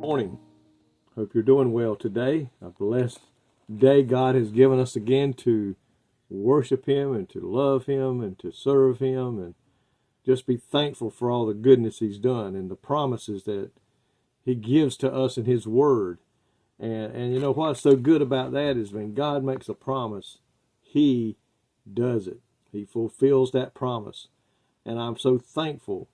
Morning. Hope you're doing well today. A blessed day God has given us again to worship Him and to love Him and to serve Him and just be thankful for all the goodness He's done and the promises that He gives to us in His Word. And you know what's so good about that is when God makes a promise, He does it. He fulfills that promise. And I'm so thankful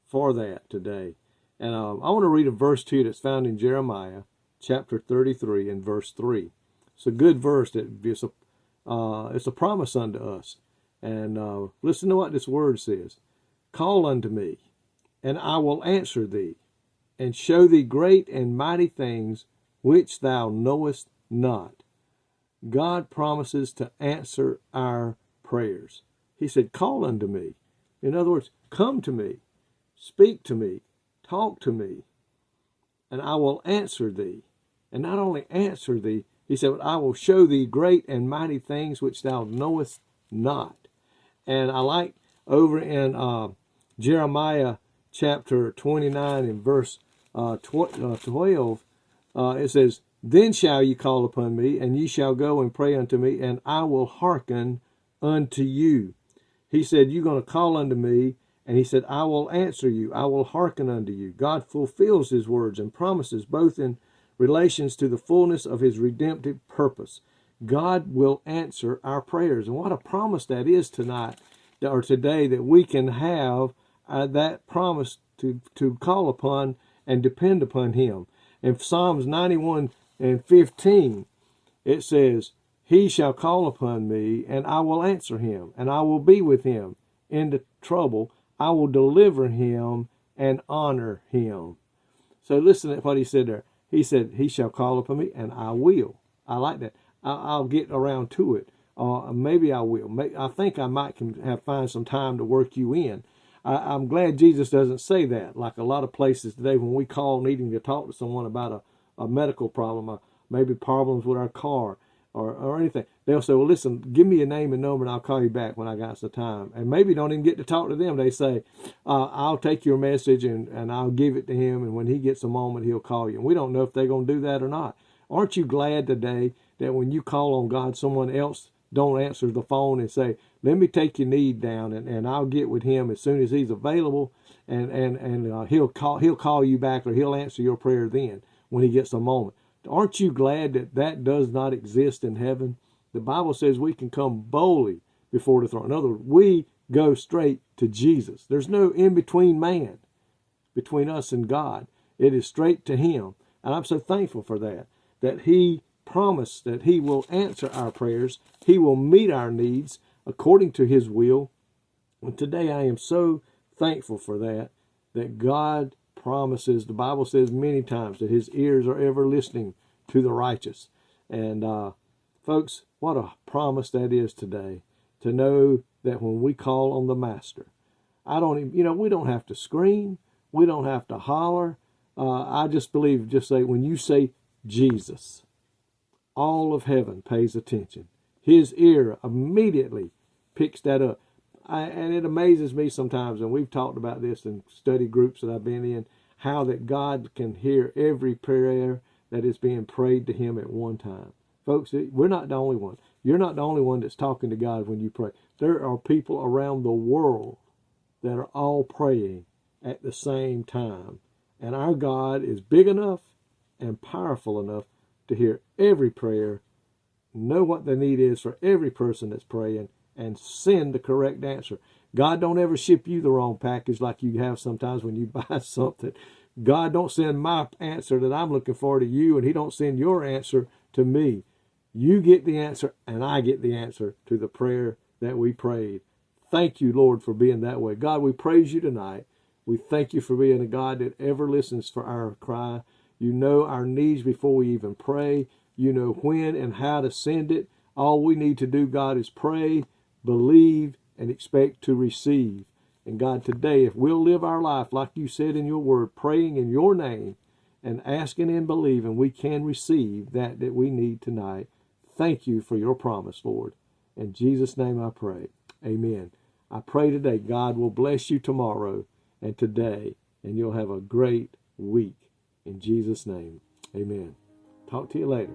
for that today. And I want to read a verse to you that's found in Jeremiah chapter 33 and verse 3. It's a good verse. It's a promise unto us. And listen to what this word says. Call unto me, and I will answer thee, and show thee great and mighty things which thou knowest not. God promises to answer our prayers. He said, call unto me. In other words, come to me, speak to me, talk to me, and I will answer thee. And not only answer thee, he said, I will show thee great and mighty things which thou knowest not. And I like over in Jeremiah chapter 29 and verse 12, it says, Then shall ye call upon me, and ye shall go and pray unto me, and I will hearken unto you. He said, you're going to call unto me, and he said, I will answer you. I will hearken unto you. God fulfills his words and promises both in relations to the fullness of his redemptive purpose. God will answer our prayers. And what a promise that is tonight or today, that we can have that promise to call upon and depend upon him. In Psalms 91 and 15, it says, He shall call upon me, and I will answer him, and I will be with him in the trouble. I will deliver him and honor him. So listen to what he said there. He said, he shall call upon me, and I will. I like that. I'll get around to it. Maybe I will. I think I might find some time to work you in. I'm glad Jesus doesn't say that, like a lot of places today when we call needing to talk to someone about a medical problem, maybe problems with our car, or anything. They'll say, well, listen, give me your name and number and I'll call you back when I got some time. And maybe don't even get to talk to them. They say, I'll take your message and I'll give it to him. And when he gets a moment, he'll call you. And we don't know if they're going to do that or not. Aren't you glad today that when you call on God, someone else don't answer the phone and say, let me take your need down and I'll get with him as soon as he's available. And he'll call you back, or he'll answer your prayer then when he gets a moment. Aren't you glad that that does not exist in heaven? The Bible says we can come boldly before the throne. In other words, we go straight to Jesus. There's no in-between man between us and God. It is straight to him. And I'm so thankful for that he promised that he will answer our prayers. He will meet our needs according to his will. And today I am so thankful for that God promises. The Bible says many times that his ears are ever listening to the righteous. And folks, what a promise that is today, to know that when we call on the Master, we don't have to scream, we don't have to holler. I just believe, when you say Jesus, all of heaven pays attention. His ear immediately picks that up. And it amazes me sometimes, and we've talked about this in study groups that I've been in, how that God can hear every prayer that is being prayed to him at one time. Folks, we're not the only one. You're not the only one that's talking to God when you pray. There are people around the world that are all praying at the same time. And our God is big enough and powerful enough to hear every prayer, know what the need is for every person that's praying, and send the correct answer. God don't ever ship you the wrong package like you have sometimes when you buy something. God don't send my answer that I'm looking for to you, and he don't send your answer to me. You get the answer, and I get the answer to the prayer that we prayed. Thank you, Lord, for being that way. God, we praise you tonight. We thank you for being a God that ever listens for our cry. You know our needs before we even pray. You know when and how to send it. All we need to do, God, is pray, believe, and expect to receive. And God, today, if we'll live our life like you said in your word, praying in your name and asking and believing, we can receive that we need tonight. Thank you for your promise, Lord. In Jesus' name I pray. Amen. I pray today God will bless you tomorrow and today, and you'll have a great week. In Jesus' name, amen. Talk to you later.